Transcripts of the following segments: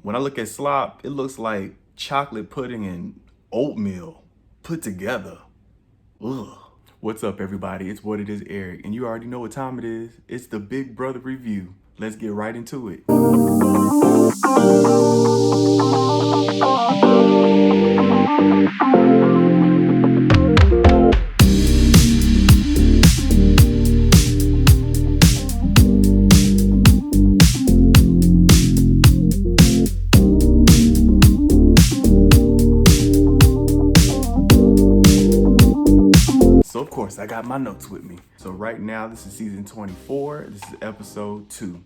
When I look at slop, it looks like chocolate pudding and oatmeal put together. Ugh. What's up, everybody? It's WhatItIsEric, and you already know what time it is. It's the Big Brother review. Let's get right into it. So of course, I got my notes with me. So right now, this is season 24. This is episode 2.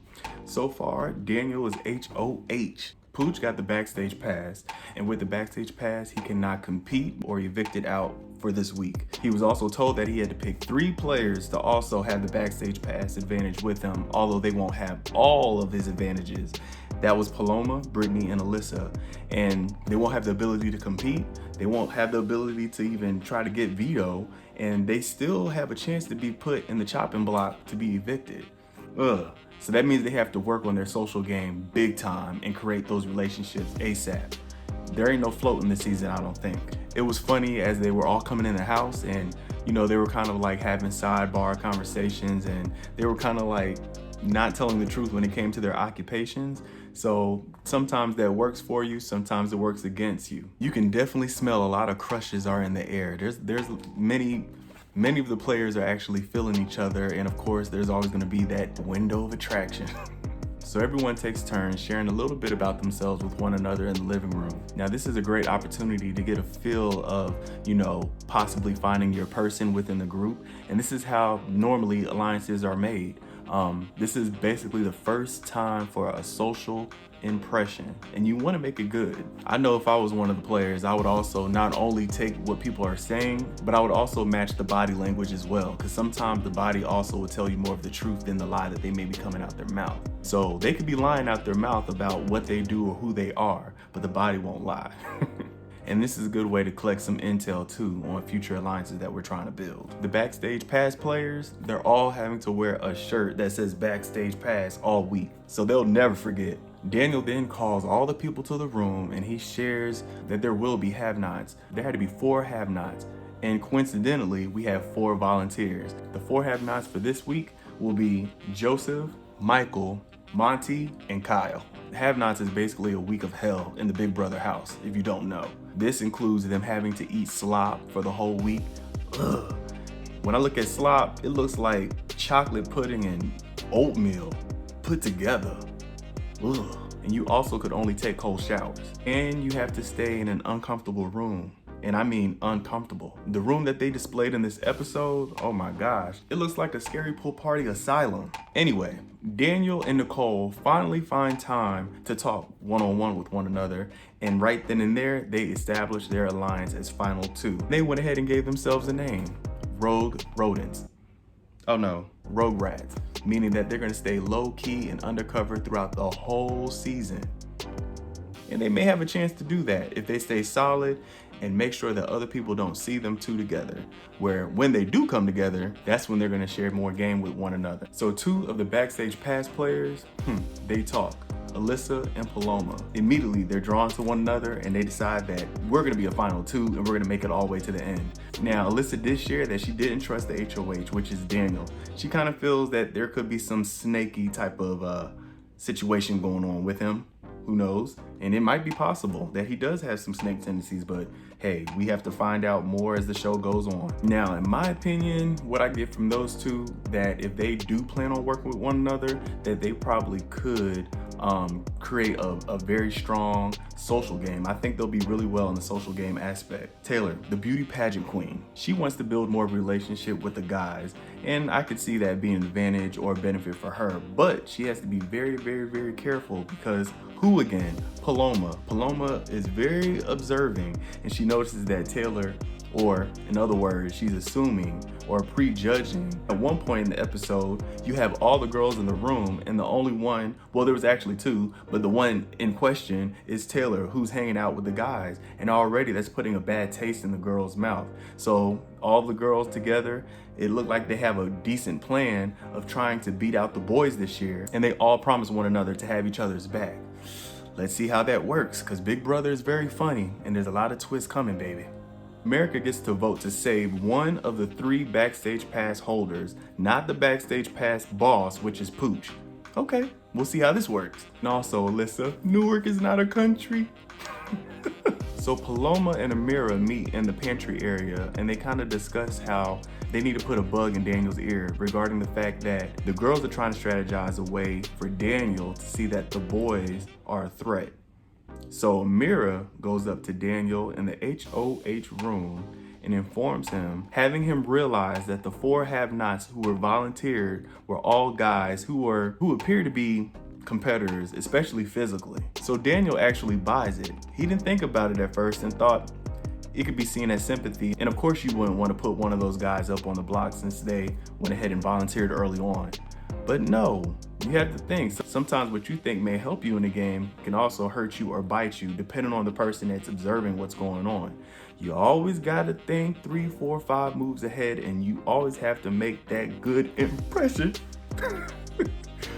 So far, Daniel is HOH. Pooch got the backstage pass, and with the backstage pass, he cannot compete or evicted out for this week. He was also told that he had to pick 3 players to also have the backstage pass advantage with him, although they won't have all of his advantages. That was Paloma, Brittany, and Alyssa, and they won't have the ability to compete. They won't have the ability to even try to get veto, and they still have a chance to be put in the chopping block to be evicted. Ugh. So that means they have to work on their social game big time and create those relationships ASAP. There ain't no floating this season, I don't think. It was funny as they were all coming in the house, and they were kind of like having sidebar conversations, and they were kind of like not telling the truth when it came to their occupations. So sometimes that works for you, sometimes it works against you. You can definitely smell a lot of crushes are in the air. There's many of the players are actually feeling each other, and of course there's always going to be that window of attraction. So everyone takes turns sharing a little bit about themselves with one another in the living room. Now this is a great opportunity to get a feel of, possibly finding your person within the group, and this is how normally alliances are made. This is basically the first time for a social impression, and you want to make it good. I know if I was one of the players, I would also not only take what people are saying, but I would also match the body language as well, because sometimes the body also will tell you more of the truth than the lie that they may be coming out their mouth. So they could be lying out their mouth about what they do or who they are, but the body won't lie. And this is a good way to collect some intel too on future alliances that we're trying to build. The backstage pass players, they're all having to wear a shirt that says backstage pass all week, so they'll never forget. Daniel then calls all the people to the room, and he shares that there will be have-nots. There had to be 4 have-nots, and coincidentally, we have 4 volunteers. The 4 have-nots for this week will be Joseph, Michael, Monty, and Kyle. Have-nots is basically a week of hell in the Big Brother house, if you don't know. This includes them having to eat slop for the whole week. Ugh. When I look at slop, it looks like chocolate pudding and oatmeal put together. Ugh. And you also could only take cold showers. And you have to stay in an uncomfortable room. And I mean uncomfortable. The room that they displayed in this episode, oh my gosh, it looks like a scary pool party asylum. Anyway, Daniel and Nicole finally find time to talk one-on-one with one another, and right then and there, they established their alliance as Final 2. They went ahead and gave themselves a name, Rogue Rodents. Oh no, Rogue Rats, meaning that they're gonna stay low-key and undercover throughout the whole season. And they may have a chance to do that if they stay solid and make sure that other people don't see them two together, where when they do come together, that's when they're gonna share more game with one another. So 2 of the backstage pass players, they talk. Alyssa and Paloma. Immediately, they're drawn to one another, and they decide that we're gonna be a final 2 and we're gonna make it all the way to the end. Now, Alyssa did share that she didn't trust the HOH, which is Daniel. She kind of feels that there could be some snaky type of situation going on with him. Who knows? And it might be possible that he does have some snake tendencies, but hey, we have to find out more as the show goes on. Now, in my opinion, what I get from those 2, that if they do plan on working with one another, that they probably could create a very strong social game. I think they'll be really well in the social game aspect. Taylor, the beauty pageant queen, she wants to build more of a relationship with the guys, and I could see that being an advantage or a benefit for her, but she has to be very, very, very careful, because who again? Paloma. Paloma is very observing, and she notices that Taylor, or in other words, she's assuming or prejudging. At one point in the episode, you have all the girls in the room, and the only one, well, there was actually 2, but the one in question is Taylor, who's hanging out with the guys, and already that's putting a bad taste in the girl's mouth. So all the girls together, it looked like they have a decent plan of trying to beat out the boys this year, and they all promise one another to have each other's back. Let's see how that works, because Big Brother is very funny and there's a lot of twists coming, baby. America gets to vote to save one of the 3 backstage pass holders, not the backstage pass boss, which is Pooch. Okay, we'll see how this works. And also, Alyssa, Newark is not a country. So Paloma and Amira meet in the pantry area and they kind of discuss how they need to put a bug in Daniel's ear regarding the fact that the girls are trying to strategize a way for Daniel to see that the boys are a threat. So Amira goes up to Daniel in the HOH room and informs him, having him realize that the 4 have-nots who were volunteered were all guys who appear to be competitors, especially physically. So Daniel actually buys it. He didn't think about it at first and thought it could be seen as sympathy. And of course you wouldn't want to put one of those guys up on the block since they went ahead and volunteered early on. But no, you have to think, sometimes what you think may help you in the game can also hurt you or bite you, depending on the person that's observing what's going on. You always gotta think 3, 4, 5 moves ahead, and you always have to make that good impression.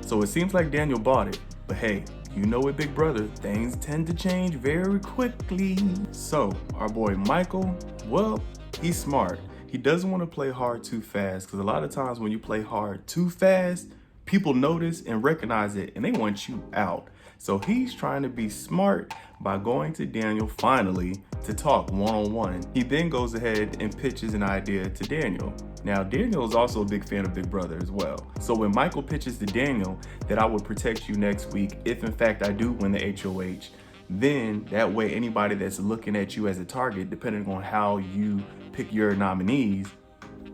So it seems like Daniel bought it, but hey, you know with Big Brother, things tend to change very quickly. So our boy Michael, well, he's smart. He doesn't want to play hard too fast, because a lot of times when you play hard too fast, people notice and recognize it and they want you out. So he's trying to be smart by going to Daniel finally to talk one-on-one. He then goes ahead and pitches an idea to Daniel. Now, Daniel is also a big fan of Big Brother as well. So when Michael pitches to Daniel that I would protect you next week if in fact I do win the HOH, then that way anybody that's looking at you as a target, depending on how you pick your nominees,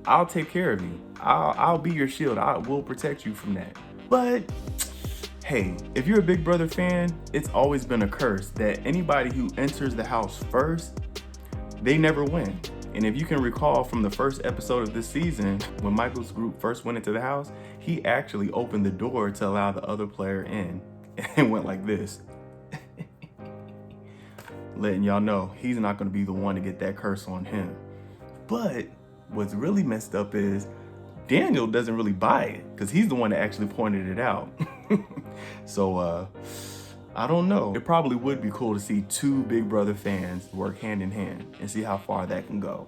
I'll take care of you. I'll be your shield. I will protect you from that. But hey, if you're a Big Brother fan, it's always been a curse that anybody who enters the house first, they never win. And if you can recall from the first episode of this season, when Michael's group first went into the house, he actually opened the door to allow the other player in and went like this. Letting y'all know he's not going to be the one to get that curse on him. But what's really messed up is Daniel doesn't really buy it, because he's the one that actually pointed it out. So I don't know. It probably would be cool to see 2 Big Brother fans work hand in hand and see how far that can go.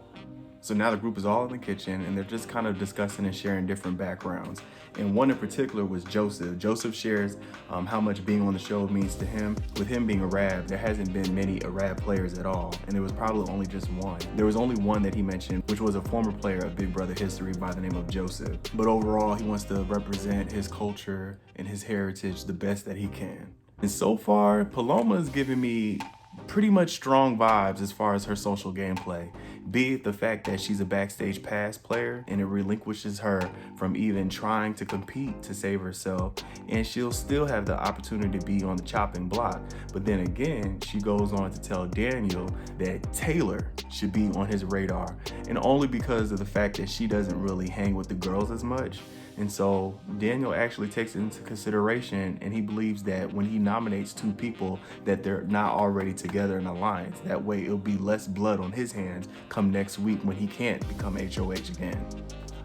So now the group is all in the kitchen and they're just kind of discussing and sharing different backgrounds. And one in particular was Joseph. Joseph shares how much being on the show means to him. With him being Arab, there hasn't been many Arab players at all, and there was probably only just one. There was only one that he mentioned, which was a former player of Big Brother history by the name of Joseph. But overall, he wants to represent his culture and his heritage the best that he can. And so far, Paloma is giving me pretty much strong vibes as far as her social gameplay, be it the fact that she's a backstage pass player and it relinquishes her from even trying to compete to save herself, and she'll still have the opportunity to be on the chopping block. But then again, she goes on to tell Daniel that Taylor should be on his radar, and only because of the fact that she doesn't really hang with the girls as much. And so Daniel actually takes it into consideration, and he believes that when he nominates 2 people that they're not already together in alliance. That way it'll be less blood on his hands come next week when he can't become HOH again.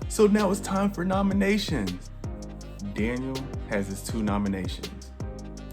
So now it's time for nominations. Daniel has his 2 nominations,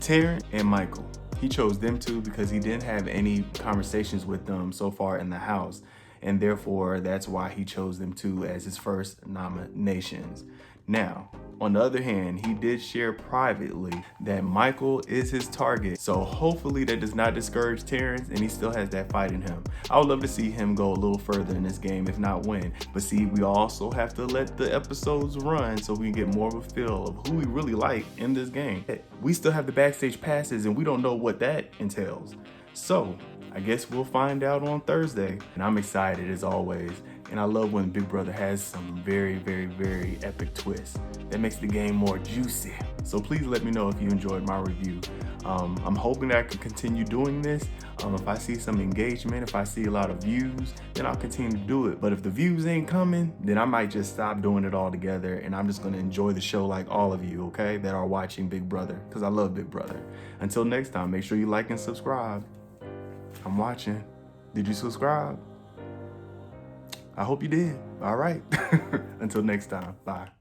Taryn and Michael. He chose them 2 because he didn't have any conversations with them so far in the house, and therefore that's why he chose them 2 as his first nominations. Now, on the other hand, he did share privately that Michael is his target, so hopefully that does not discourage Terrence and he still has that fight in him. I would love to see him go a little further in this game, if not win. But see, we also have to let the episodes run so we can get more of a feel of who we really like in this game. We still have the backstage passes and we don't know what that entails. So I guess we'll find out on Thursday, and I'm excited as always. And I love when Big Brother has some very, very, very epic twists that makes the game more juicy. So please let me know if you enjoyed my review. I'm hoping that I can continue doing this. If I see some engagement, if I see a lot of views, then I'll continue to do it. But if the views ain't coming, then I might just stop doing it altogether, and I'm just gonna enjoy the show like all of you, okay, that are watching Big Brother, because I love Big Brother. Until next time, make sure you like and subscribe. I'm watching. Did you subscribe? I hope you did. All right. Until next time. Bye.